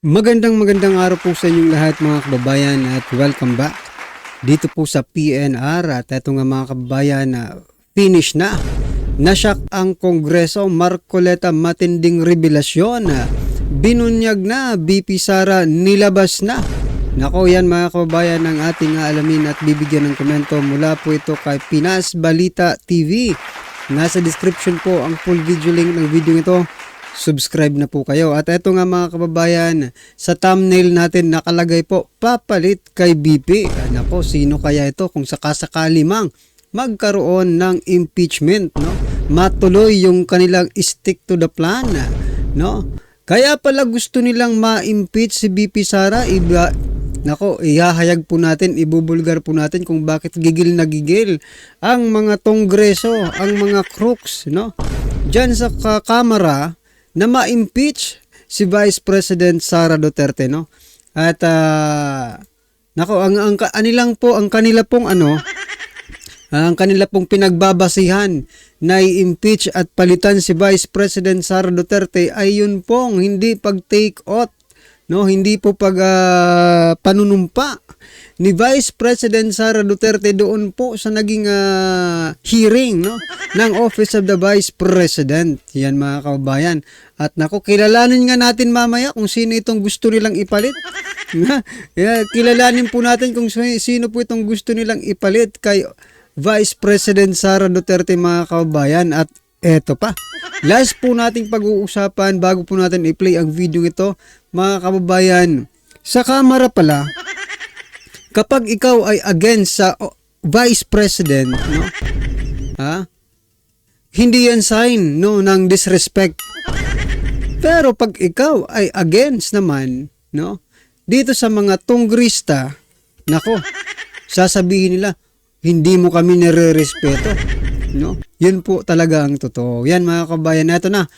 Magandang araw po sa inyong lahat mga kababayan at welcome back dito po sa PNR. At eto nga mga kababayan, finish na. Nasyak ang Kongreso, Marcoleta matinding revelasyon. Binunyag na, BP Sara nilabas na. Nako yan mga kababayan ang ating alamin at bibigyan ng komento mula po ito kay Pinas Balita TV. Nasa description po ang full video link ng video ito. Subscribe na po kayo. At eto nga mga kababayan, sa thumbnail natin nakalagay po, papalit kay BP. Nako, sino kaya ito kung sakasakali mang magkaroon ng impeachment, no? Matuloy yung kanilang stick to the plan, no? Kaya pala gusto nilang ma-impeach si BP Sara. Nako, ihahayag po natin, ibubulgar po natin kung bakit gigil na gigil ang mga Kongreso, ang mga crooks, no? Diyan sa kamera na ma-impeach si Vice President Sara Duterte, no? At nako, ang kanila pong pinagbabasihan na i-impeach at palitan si Vice President Sara Duterte ay yun pong hindi pag-take out, no? Hindi po panunumpa ni Vice President Sara Duterte doon po sa naging hearing, no, ng Office of the Vice President. Yan mga kababayan. At nako, kilalanin nga natin mamaya kung sino itong gusto nilang ipalit. Kilalanin po natin kung sino po itong gusto nilang ipalit kay Vice President Sara Duterte mga kababayan. At eto pa, last po nating pag-uusapan bago po natin i-play ang video ito mga kababayan. Sa kamera pala, kapag ikaw ay against sa Vice President, no? Hindi yan sign, no, ng disrespect. Pero pag ikaw ay against naman, no, dito sa mga tunggrista, nako, sasabihin nila, hindi mo kami nire-respeto, no? Yun po talaga ang totoo. Yan mga kabayan, eto na.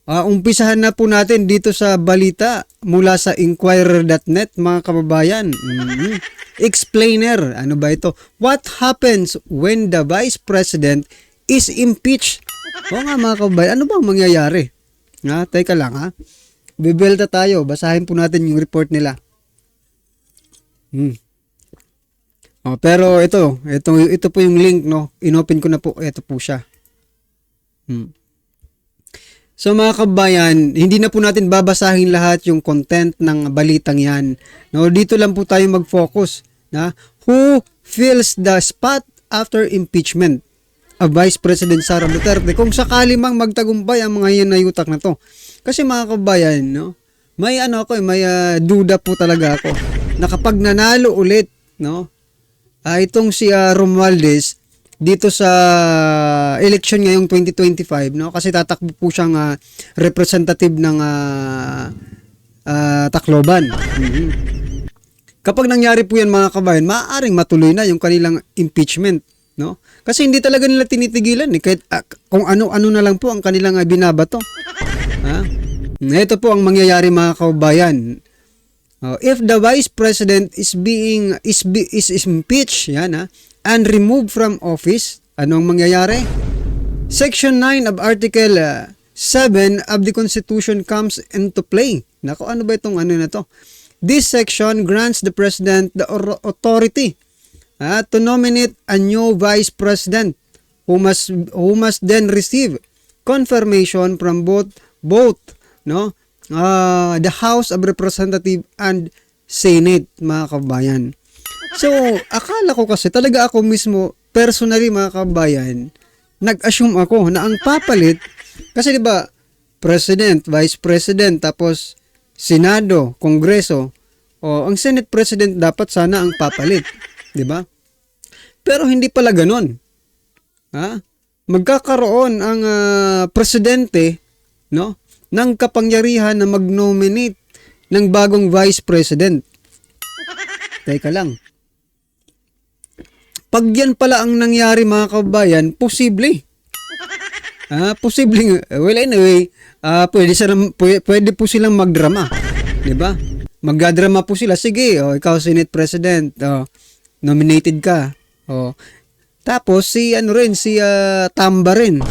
Umpisahan na po natin dito sa balita mula sa Inquirer.net mga kababayan. Explainer, ano ba ito? What happens when the Vice President is impeached? O nga mga kababayan, ano bang mangyayari? Teka lang Bibelta tayo, basahin po natin yung report nila. Pero ito po yung link, no? Inopen ko na po, ito po siya. So mga kabayan, hindi na po natin babasahin lahat yung content ng balitang yan. No, dito lang po tayo mag-focus na who fills the spot after impeachment of Vice President Sara Duterte. Kung sakali mang magtagumpay ang mga yanayutak na to. Kasi mga kabayan, no, may duda po talaga ako na kapag nanalo ulit, no, itong si Romualdez dito sa election ngayong 2025, no? Kasi tatakbo po siyang representative ng Tacloban. Kapag nangyari po yan mga kabayan, maaaring matuloy na yung kanilang impeachment, no? Kasi hindi talaga nila tinitigilan kahit kung ano-ano na lang po ang kanilang binabato. Ito po ang mangyayari mga kabayan. If the Vice President is impeached, yan and removed from office, anong mangyayari? Section 9 of Article 7 of the Constitution comes into play. Nako, ano ba itong na to? This section grants the President the authority to nominate a new Vice President who must then receive confirmation from both no, the House of Representatives and Senate mga kabayan. So, akala ko kasi talaga ako mismo, personally mga kabayan, nag-assume ako na ang papalit, kasi diba, President, Vice President, tapos Senado, Kongreso, ang Senate President dapat sana ang papalit. Diba? Pero hindi pala ganun. Magkakaroon ang presidente, no, ng kapangyarihan na mag-nominate ng bagong Vice President. Teka lang. Pag yan pala ang nangyari mga kababayan, posible. Posible. Well, anyway, pwede po silang magdrama. Diba? Magdrama po sila. Sige, ikaw Senate President, nominated ka. Tapos si Tamba rin.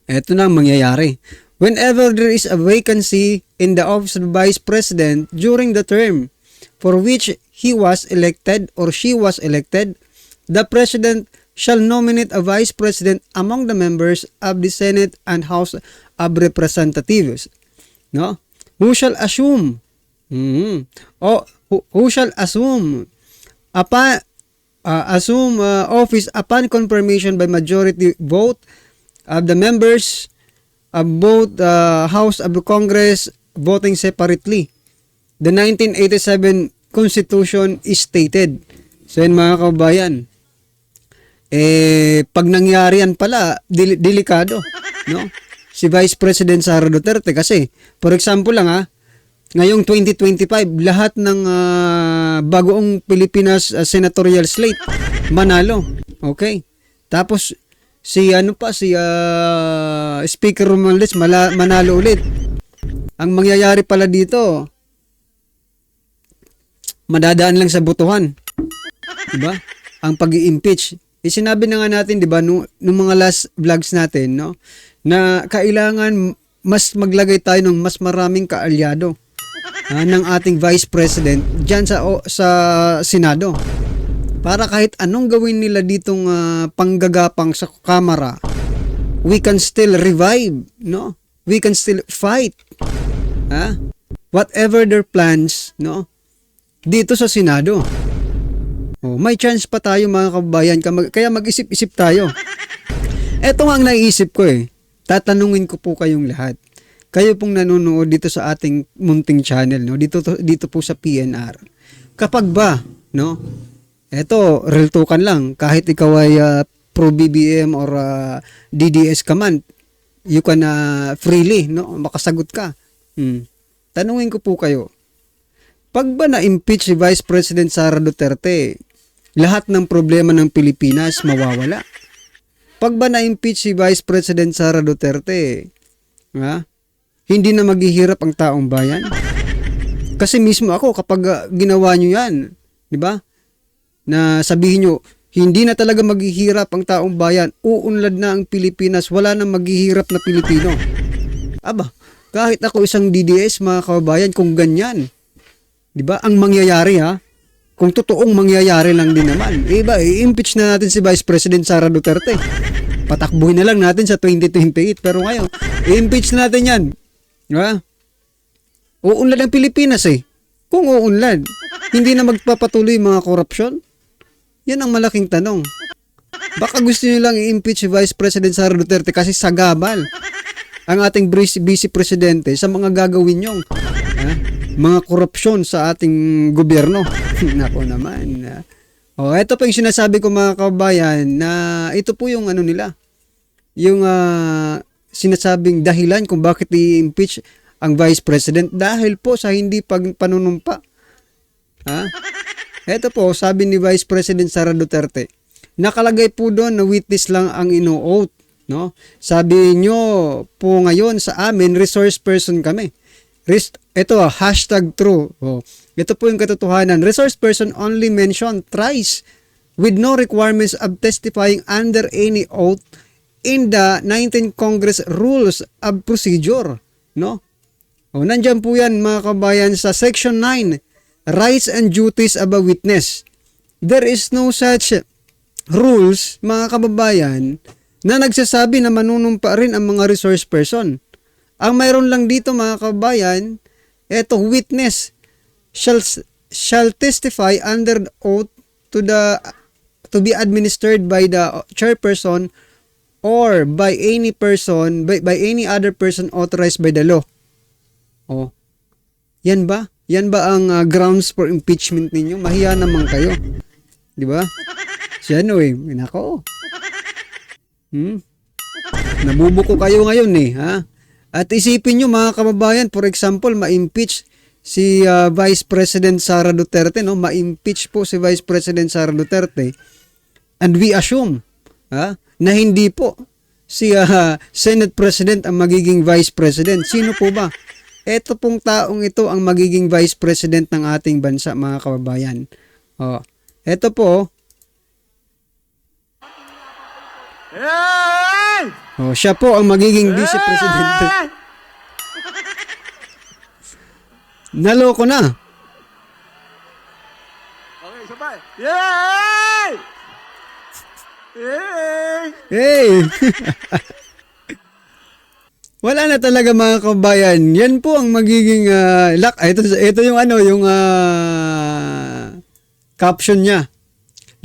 Ito na ang mangyayari. whenever there is a vacancy in the office of Vice President during the term for which he was elected or she was elected, the President shall nominate a Vice President among the members of the Senate and House of Representatives, no? Who shall assume who shall assume office upon confirmation by majority vote of the members of both House of the Congress voting separately. The 1987 Constitution is stated. So yun mga kabayan, pag nangyari yan pala, delikado, no? Si Vice President Sara Duterte kasi, for example lang ngayong 2025, lahat ng bagoong Pilipinas senatorial slate manalo. Okay? Tapos si Speaker Romualdez manalo ulit. Ang mangyayari pala dito, madadaan lang sa botohan. Diba? Ang pag-i-impeach. Sinabi na nga natin, diba, nung mga last vlogs natin, no, na kailangan mas maglagay tayo ng mas maraming kaalyado ng ating Vice President dyan sa Senado. Para kahit anong gawin nila ditong panggagapang sa Kamara, we can still revive, no? We can still fight. Whatever their plans, no? Dito sa Senado. May chance pa tayo mga kababayan, kaya mag-isip-isip tayo. Eto nga ang naisip ko Tatanungin ko po kayong lahat. Kayo pong nanonood dito sa ating munting channel, no? Dito po sa PNR. Kapag ba, no? Eto, real talkan lang. Kahit ikaw ay pro BBM or DDS ka man, you can freely, no? Makasagot ka. Tanungin ko po kayo. Pag ba na-impeach si Vice President Sara Duterte, lahat ng problema ng Pilipinas mawawala? Pag ba na-impeach si Vice President Sara Duterte, hindi na maghihirap ang taong bayan? Kasi mismo ako, kapag ginawa nyo yan, di ba? Na sabihin nyo, hindi na talaga maghihirap ang taong bayan, uunlad na ang Pilipinas, wala nang maghihirap na Pilipino. Aba, kahit ako isang DDS, mga kababayan, kung ganyan, di ba? Ang mangyayari kung totoong mangyayari lang din naman, i-impeach na natin si Vice President Sara Duterte. Patakbuhin na lang natin sa 2028. Pero ngayon, i-impeach na natin yan. Diba? Uunlad ang Pilipinas Kung uunlad, hindi na magpapatuloy mga korupsyon? Yan ang malaking tanong. Baka gusto nyo lang i-impeach si Vice President Sara Duterte kasi sagabal ang ating Vice Presidente sa mga gagawin nyong mga korupsyon sa ating gobyerno. Nako naman. Ito pa yung sinasabi ko mga kababayan na ito po yung nila. Yung sinasabing dahilan kung bakit i-impeach ang Vice President dahil po sa hindi panunumpa. Ito po, sabi ni Vice President Sara Duterte, nakalagay po doon na witness lang ang ino-oath, no? Sabi nyo po ngayon sa amin, resource person kami. Ito #true. Ito po yung katotohanan. Resource person only mentioned thrice with no requirements of testifying under any oath in the 19th Congress Rules of Procedure. No? Nandyan po yan mga kabayan sa Section 9, Rights and Duties of a Witness. There is no such rules mga kababayan na nagsasabi na manunumpa rin ang mga resource person. Ang mayroon lang dito mga kabayan, eto witness shall testify under oath to be administered by the chairperson or by any person by any other person authorized by the law. Yan ba? Yan ba ang grounds for impeachment ninyo? Mahiya naman kayo. Di ba? Siya nako. Nabubuko kayo ngayon At isipin nyo mga kababayan, for example, ma-impeach si Vice President Sara Duterte, no? Ma-impeach po si Vice President Sara Duterte. And we assume na hindi po si Senate President ang magiging Vice President. Sino po ba? Ito pong taong ito ang magiging Vice President ng ating bansa, mga kababayan. Ito po. Siya po ang magiging Vice President. Naloko na. Okay, sabay. Yay! Yay! Hey! Wala na talaga mga kabayan. Yan po ang magiging ito yung yung caption niya.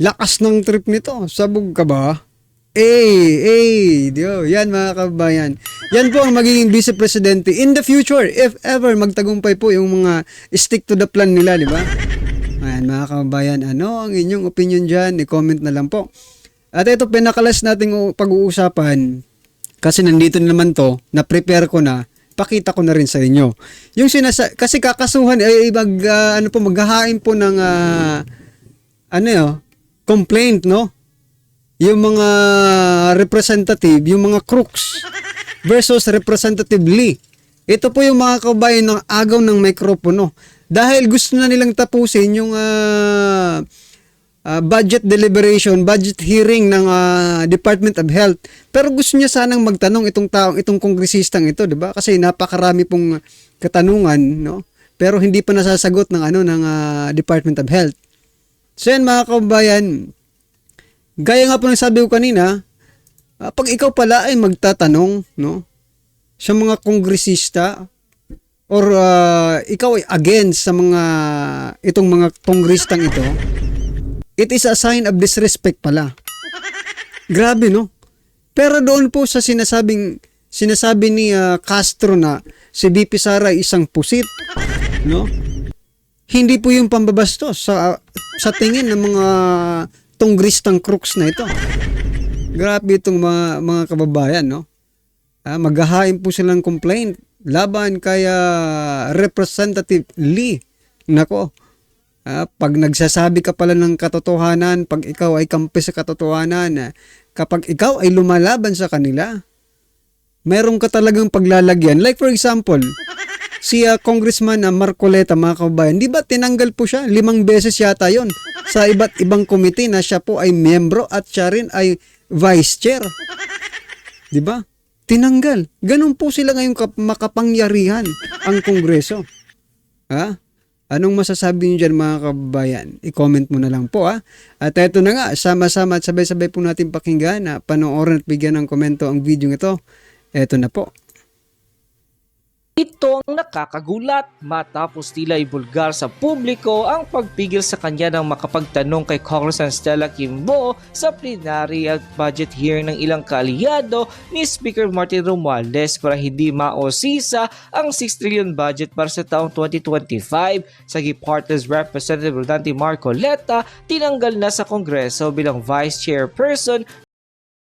Lakas ng trip nito. Sabog ka ba? Yan mga kabayan. Yan po ang magiging vice presidente in the future if ever magtagumpay po yung mga stick to the plan nila, di ba? Ayan mga kabayan, ano ang inyong opinion dyan? I-comment na lang po. At ito pinakalas nating pag-uusapan. Kasi nandito naman to, na-prepare ko na, pakita ko na rin sa inyo. Yung kasi kakasuhan ay maghahain po ng complaint, no? Yung mga representative, yung mga crooks versus Representative Lee. Ito po yung mga kabayan ng agaw ng mikropono. Dahil gusto na nilang tapusin yung budget deliberation, budget hearing ng Department of Health. Pero gusto niya sanang magtanong itong kongresistang ito, 'di ba? Kasi napakarami pong katanungan, no? Pero hindi pa nasasagot ng Department of Health. So yan mga kabayan, gaya nga po ng sabi ko kanina, pag ikaw pala ay magtatanong, no? Sa mga kongresista or ikaw ay against sa itong mga kongrestang ito, it is a sign of disrespect pala. Grabe, no? Pero doon po sa sinasabi ni Castro na si VP Sara ay isang pusit, no? Hindi po yung pambabastos sa tingin ng mga tongristang crooks na ito. Grabe itong mga kababayan, no? Maghahain po silang complaint laban kay Representative Lee. Nako. Pag nagsasabi ka pala ng katotohanan, pag ikaw ay kampi sa katotohanan, kapag ikaw ay lumalaban sa kanila, meron ka talagang paglalagyan. Like for example, si Congressman Marcoleta, mga kabayan, di ba tinanggal po siya? 5 beses yata yon sa iba't ibang komite na siya po ay miyembro at siya rin ay vice chair. Di ba? Tinanggal. Ganun po sila ngayon makapangyarihan ang Kongreso. Ha? Anong masasabi niyo dyan mga kababayan? I-comment mo na lang po ha. At eto na nga, sama-sama at sabay-sabay po natin pakinggan na panoorin at bigyan ng komento ang video ito. Eto na po. Ito ang nakakagulat matapos tila ibulgar sa publiko ang pagpigil sa kanya ng makapagtanong kay Congressman Stella Quimbo sa plenary at budget hearing ng ilang kaalyado ni Speaker Martin Romualdez para hindi maosisa ang 6 trillion budget para sa taong 2025. Sa Gipartes Representative Rodante Marcoleta, tinanggal na sa Kongreso bilang Vice Chairperson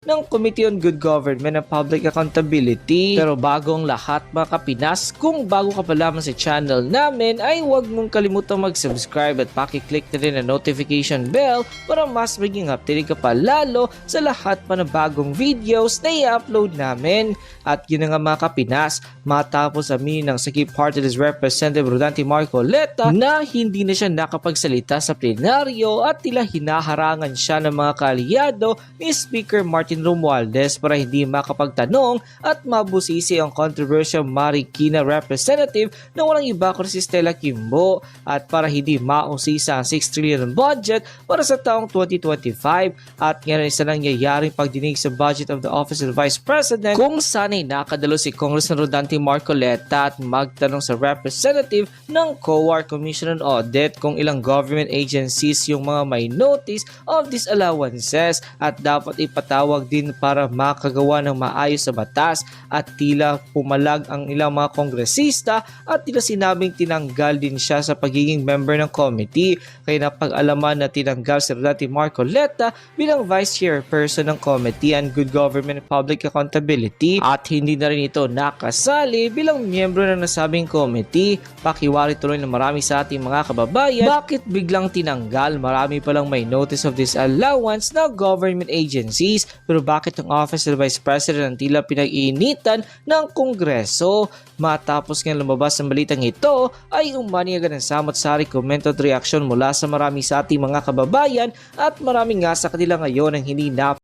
ng Committee on Good Government and Public Accountability. Pero bago ang lahat mga kapinas, kung bago ka pa lamang sa channel namin ay huwag mong kalimutang mag-subscribe at pakiclick na rin ang notification bell para mas maging updated ka pa lalo sa lahat pa ng bagong videos na i-upload namin. At yun na nga mga kapinas, matapos aminin ng Sakip Party's Representative Rodante Marcoleta na hindi na siya nakapagsalita sa plenaryo at tila hinaharangan siya ng mga kaalyado ni Speaker Martin Romualdez para hindi makapagtanong at mabusisi ang controversial Marikina representative na walang iba kundi si Stella Quimbo at para hindi mausisa ang 6 trillion budget para sa taong 2025 at ngayon isa nangyayaring pagdinig sa budget of the Office of the Vice President kung saan ay nakadalo si Congressman Rodante Marcoleta at magtanong sa representative ng COAR Commission on Audit kung ilang government agencies yung mga may notice of disallowances at dapat ipatawag din para makagawa ng maayos sa batas at tila pumalag ang ilang mga kongresista at tila sinabing tinanggal din siya sa pagiging member ng committee kaya napag-alaman na tinanggal si Rodante Marcoleta bilang vice chairperson ng Committee on Good Government and Public Accountability at hindi na rin ito nakasali bilang miyembro ng nasabing committee. Pakiwari tuloy na marami sa ating mga kababayan bakit biglang tinanggal, marami palang may notice of disallowance na government agencies pero bakit ang Office of the Vice President tila pinag-iinitan ng Kongreso? Matapos nga lumabas ang balitang ito ay umani agad ng samot-sari comment at reaction mula sa marami sa ating mga kababayan at marami nga sa kanila ngayon ang hindi na.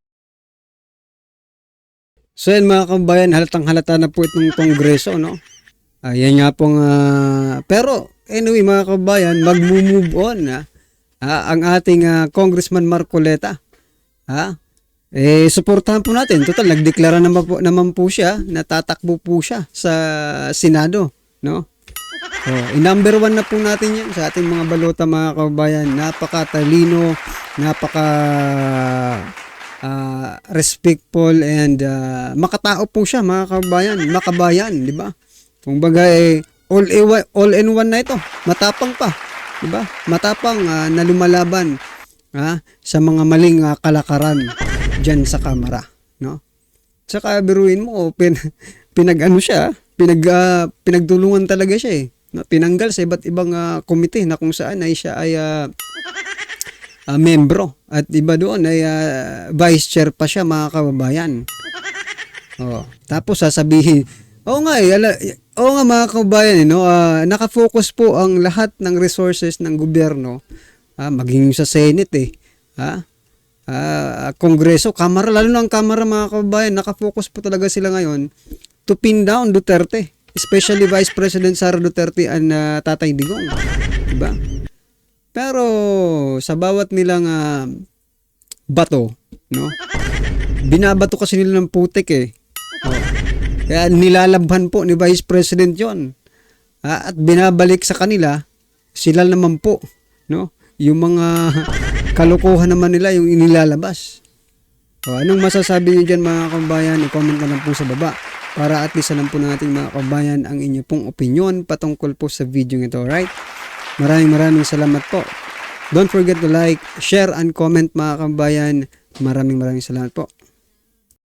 So yan mga kababayan, halatang halata na po itong Kongreso, no? Yan nga pong, pero anyway mga kabayan, mag-move on ang ating Congressman Marcoleta. Suportahan po natin. Total, nagdeklara naman po siya, natatakbo po siya sa Senado, no? So, number 1 na po natin yan sa ating mga balota mga kabayan. Napaka-talino, respectful and makatao po siya mga kabayan, makabayan, di ba? Kumbaga all in one na ito. Matapang pa, di ba? Matapang na lumalaban sa mga maling kalakaran diyan sa kamera, no? Saka biruin mo pinag-ano siya, pinagtulungan talaga siya no? Pinanggal sa iba't ibang komite na kung saan ay siya ay membro at iba doon ay vice chair pa siya mga kababayan. Tapos sasabihin, oo nga mga kababayan, no? Nakafocus po ang lahat ng resources ng gobyerno, maging sa Senate Kongreso, Kamara, lalo na ang Kamara mga kababayan, nakafocus po talaga sila ngayon to pin down Duterte, especially Vice President Sara Duterte and Tatay Digong, diba? Pero sa bawat nilang bato, no? Binabato kasi nila ng putik Kaya nilalabhan po ni Vice President yon. At binabalik sa kanila, sila naman po, no? Yung mga kalokohan naman nila yung inilalabas. Anong masasabi niyo dyan mga kabayan? I-comment na lang po sa baba para at least alam po natin mga kabayan ang inyo pong opinion patungkol po sa video ito, right? Maraming salamat po. Don't forget to like, share, and comment mga kabayan. Maraming salamat po.